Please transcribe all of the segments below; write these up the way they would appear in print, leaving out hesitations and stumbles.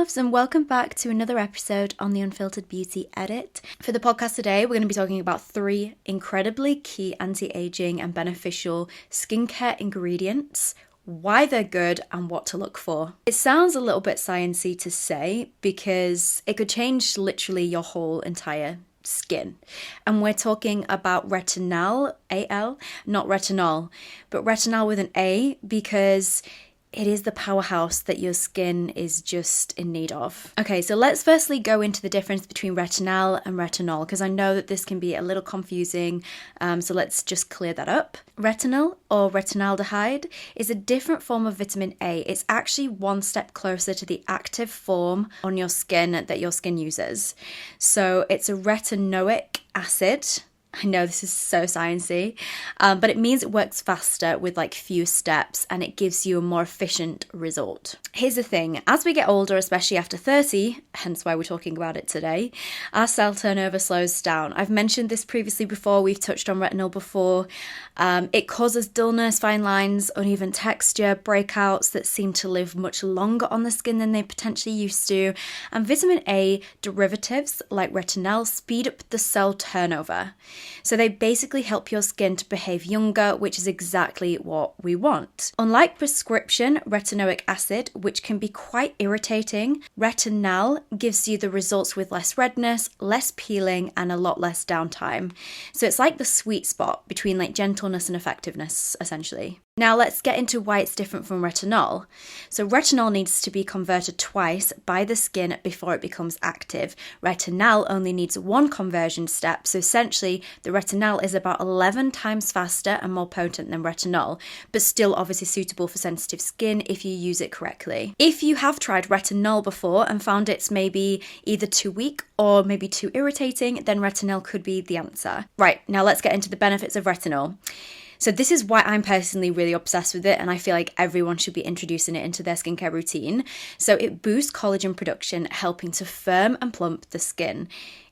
loves, and welcome back to another episode on the Unfiltered Beauty Edit. For the podcast today, we're going to be talking about 3 incredibly key anti-aging and beneficial skincare ingredients, why they're good and what to look for. It sounds a little bit sciencey to say because it could change literally your whole entire skin. And we're talking about retinal, A-L, not retinol, but retinal with an A because it is the powerhouse that your skin is just in need of. Okay, so let's firstly go into the difference between retinal and retinol because I know that this can be a little confusing, so let's just clear that up. Retinal or retinaldehyde is a different form of vitamin A. It's actually one step closer to the active form on your skin that your skin uses. So it's a retinoic acid. I know this is so sciencey, but it means it works faster with like few steps and it gives you a more efficient result. Here's the thing, as we get older, especially after 30, hence why we're talking about it today, our cell turnover slows down. I've mentioned this previously before, we've touched on retinol before. It causes dullness, fine lines, uneven texture, breakouts that seem to live much longer on the skin than they potentially used to. And vitamin A derivatives like retinol speed up the cell turnover. So they basically help your skin to behave younger, which is exactly what we want. Unlike prescription retinoic acid, which can be quite irritating, retinal gives you the results with less redness, less peeling, and a lot less downtime. So it's like the sweet spot between like gentleness and effectiveness, essentially. Now let's get into why it's different from retinol. So retinol needs to be converted twice by the skin before it becomes active. Retinal only needs one conversion step, so essentially the retinal is about 11 times faster and more potent than retinol, but still obviously suitable for sensitive skin if you use it correctly. If you have tried retinol before and found it's maybe either too weak or maybe too irritating, then retinol could be the answer. Right, now let's get into the benefits of retinol. So this is why I'm personally really obsessed with it, and I feel like everyone should be introducing it into their skincare routine. So it boosts collagen production, helping to firm and plump the skin.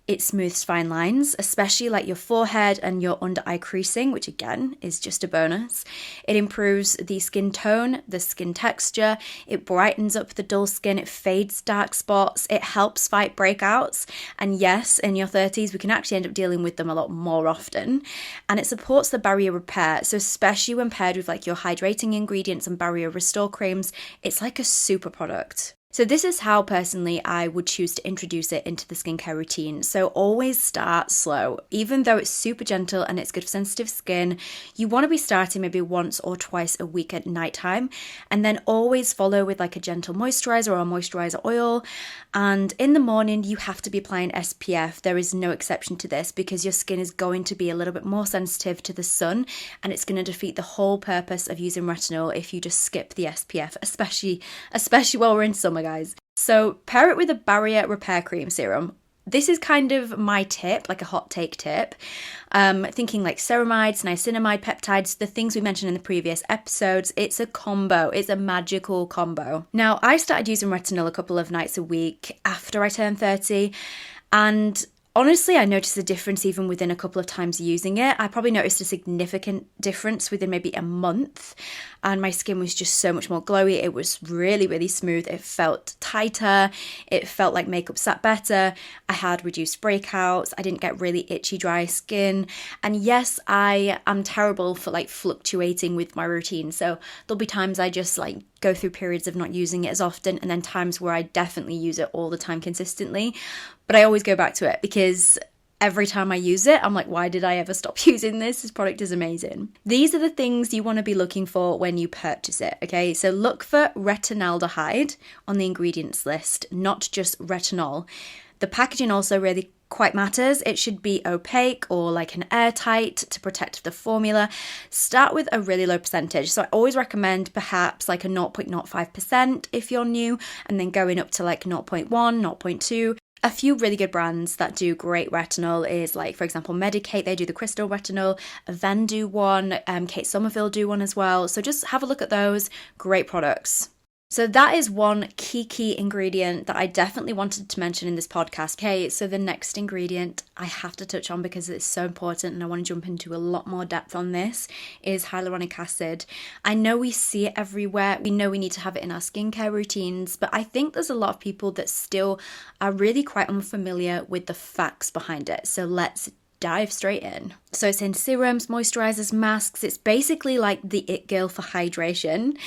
It smooths fine lines, especially like your forehead and your under eye creasing, which again is just a bonus. It improves the skin tone, the skin texture. It brightens up the dull skin. It fades dark spots. It helps fight breakouts. And yes, in your 30s, we can actually end up dealing with them a lot more often. And it supports the barrier repair. So especially when paired with like your hydrating ingredients and barrier restore creams, it's like a super product. So this is how personally I would choose to introduce it into the skincare routine. So always start slow. Even though it's super gentle and it's good for sensitive skin, you want to be starting maybe once or twice a week at nighttime, and then always follow with like a gentle moisturizer or a moisturizer oil. And in the morning, you have to be applying SPF. There is no exception to this because your skin is going to be a little bit more sensitive to the sun, and it's going to defeat the whole purpose of using retinol if you just skip the SPF, especially while we're in summer, guys. So pair it with a barrier repair cream serum. This is kind of my tip, like a hot take tip. Thinking like ceramides, niacinamide, peptides, the things we mentioned in the previous episodes. It's a combo. It's a magical combo. Now, I started using retinol a couple of nights a week after I turned 30, and honestly, I noticed a difference even within a couple of times using it. I probably noticed a significant difference within maybe a month, and my skin was just so much more glowy. It was really, really smooth. It felt tighter. It felt like makeup sat better. I had reduced breakouts. I didn't get really itchy, dry skin. And yes, I am terrible for like fluctuating with my routine. So there'll be times I just like go through periods of not using it as often, and then times where I definitely use it all the time consistently. But I always go back to it because every time I use it, I'm like, why did I ever stop using this? This product is amazing. These are the things you want to be looking for when you purchase it, okay? So look for retinaldehyde on the ingredients list, not just retinol. The packaging also really quite matters. It should be opaque or like an airtight to protect the formula. Start with a really low percentage. So I always recommend perhaps like a 0.05% if you're new, and then going up to like 0.1, 0.2. A few really good brands that do great retinol is like, for example, Medicate. They do the crystal retinol. Aven do one. Kate Somerville do one as well. So just have a look at those. Great products. So that is one key ingredient that I definitely wanted to mention in this podcast. Okay, so the next ingredient I have to touch on because it's so important and I want to jump into a lot more depth on this is hyaluronic acid. I know we see it everywhere. We know we need to have it in our skincare routines, but I think there's a lot of people that still are really quite unfamiliar with the facts behind it. So let's dive straight in. So it's in serums, moisturizers, masks. It's basically like the it girl for hydration.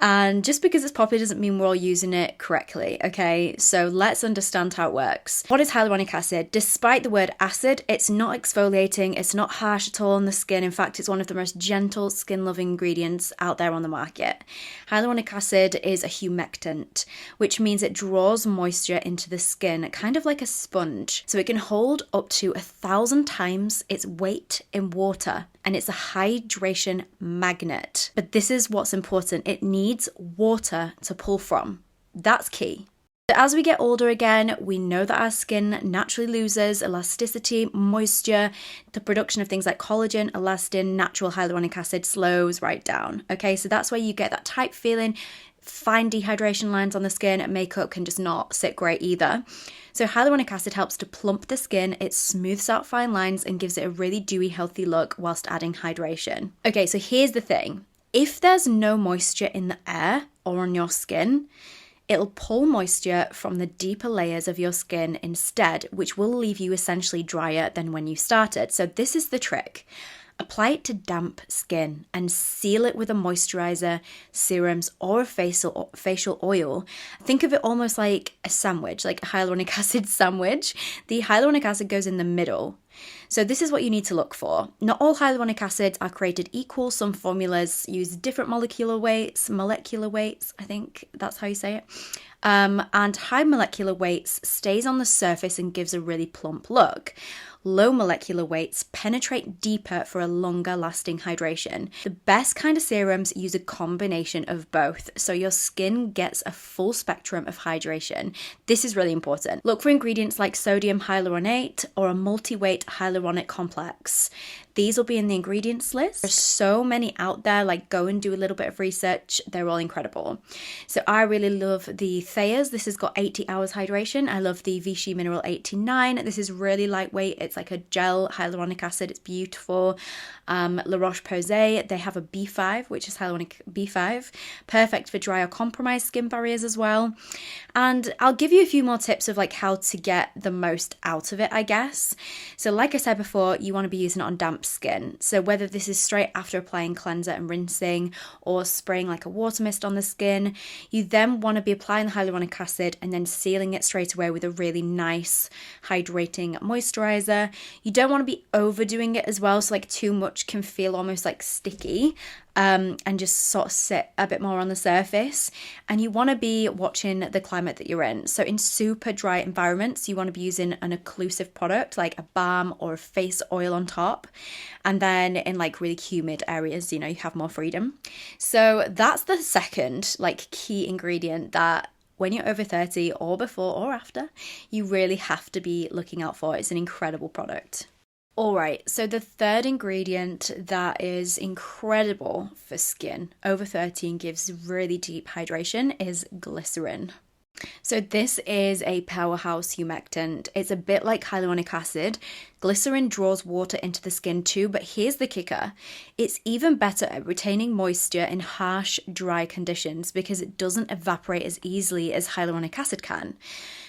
And just because it's popular doesn't mean we're all using it correctly, okay? So let's understand how it works. What is hyaluronic acid? Despite the word acid, it's not exfoliating, it's not harsh at all on the skin. In fact, it's one of the most gentle skin-loving ingredients out there on the market. Hyaluronic acid is a humectant, which means it draws moisture into the skin, kind of like a sponge. So it can hold up to 1,000 times its weight in water, and it's a hydration magnet. But this is what's important. It needs water to pull from. That's key. As we get older again, we know that our skin naturally loses elasticity, moisture. The production of things like collagen, elastin, natural hyaluronic acid slows right down. Okay, so that's where you get that tight feeling. Fine dehydration lines on the skin, and makeup can just not sit great either. So hyaluronic acid helps to plump the skin, it smooths out fine lines and gives it a really dewy, healthy look whilst adding hydration. Okay, so here's the thing. If there's no moisture in the air or on your skin, it'll pull moisture from the deeper layers of your skin instead, which will leave you essentially drier than when you started. So this is the trick. Apply it to damp skin and seal it with a moisturizer, serums, or a facial oil. Think of it almost like a sandwich, like a hyaluronic acid sandwich. The hyaluronic acid goes in the middle. So this is what you need to look for. Not all hyaluronic acids are created equal. Some formulas use different molecular weights, I think that's how you say it. And high molecular weights stays on the surface and gives a really plump look. Low molecular weights penetrate deeper for a longer lasting hydration. The best kind of serums use a combination of both, so your skin gets a full spectrum of hydration. This is really important. Look for ingredients like sodium hyaluronate or a multi-weight hyaluronic complex. These will be in the ingredients list. There's so many out there, like go and do a little bit of research. They're all incredible. So I really love the Thayers. This has got 80 hours hydration. I love the Vichy Mineral 89. This is really lightweight. It's like a gel hyaluronic acid. It's beautiful. La Roche-Posay, they have a B5, which is hyaluronic B5. Perfect for dry or compromised skin barriers as well. And I'll give you a few more tips of like how to get the most out of it, I guess. So like I said before, you want to be using it on damp skin. So whether this is straight after applying cleanser and rinsing or spraying like a water mist on the skin, you then want to be applying the hyaluronic acid and then sealing it straight away with a really nice hydrating moisturizer. You don't want to be overdoing it as well, so like too much can feel almost like sticky and just sort of sit a bit more on the surface. And you want to be watching the climate that you're in. So in super dry environments, you want to be using an occlusive product like a balm or a face oil on top. And then in like really humid areas, you know, you have more freedom. So that's the second like key ingredient that when you're over 30 or before or after, you really have to be looking out for. It's an incredible product. All right, so the third ingredient that is incredible for skin over 30 and gives really deep hydration is glycerin. So this is a powerhouse humectant. It's a bit like hyaluronic acid. Glycerin draws water into the skin too, but here's the kicker. It's even better at retaining moisture in harsh, dry conditions because it doesn't evaporate as easily as hyaluronic acid can.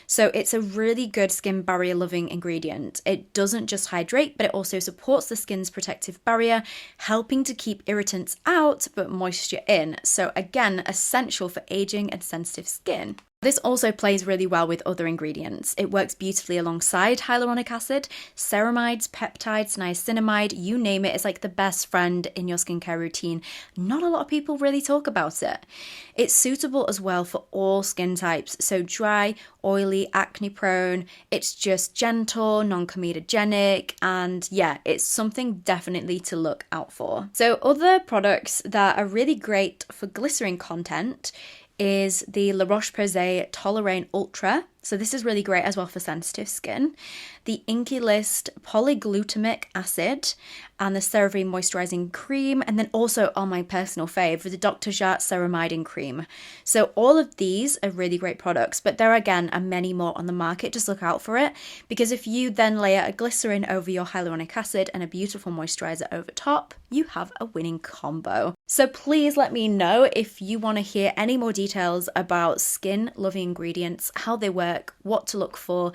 So it's a really good skin barrier loving ingredient. It doesn't just hydrate, but it also supports the skin's protective barrier, helping to keep irritants out but moisture in. So again, essential for aging and sensitive skin. This also plays really well with other ingredients. It works beautifully alongside hyaluronic acid, ceramides, peptides, niacinamide, you name it. It's like the best friend in your skincare routine. Not a lot of people really talk about it. It's suitable as well for all skin types. So dry, oily, acne prone. It's just gentle, non-comedogenic, and yeah, it's something definitely to look out for. So other products that are really great for glycerin content is the La Roche-Posay Toleriane Ultra. So this is really great as well for sensitive skin. The Inky List Polyglutamic Acid and the CeraVe Moisturizing Cream. And then also, on my personal fave, the Dr. Jart Ceramiding Cream. So all of these are really great products, but there again are many more on the market. Just look out for it, because if you then layer a glycerin over your hyaluronic acid and a beautiful moisturizer over top, you have a winning combo. So please let me know if you want to hear any more details about skin loving ingredients, how they work, what to look for,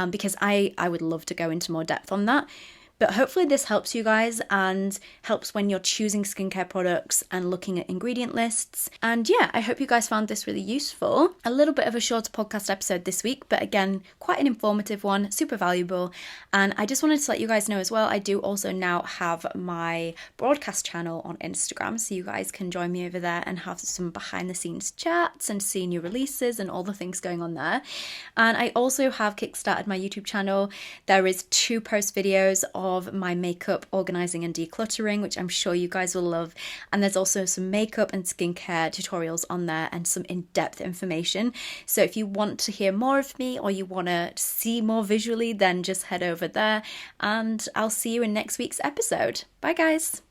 because I would love to go into more depth on that. But hopefully this helps you guys and helps when you're choosing skincare products and looking at ingredient lists. And yeah, I hope you guys found this really useful. A little bit of a shorter podcast episode this week, but again, quite an informative one, super valuable. And I just wanted to let you guys know as well, I do also now have my broadcast channel on Instagram, so you guys can join me over there and have some behind the scenes chats and see new releases and all the things going on there. And I also have kickstarted my YouTube channel. There is 2 post videos of my makeup organizing and decluttering, which I'm sure you guys will love. And there's also some makeup and skincare tutorials on there and some in-depth information. So if you want to hear more of me or you want to see more visually, then just head over there, and I'll see you in next week's episode. Bye guys.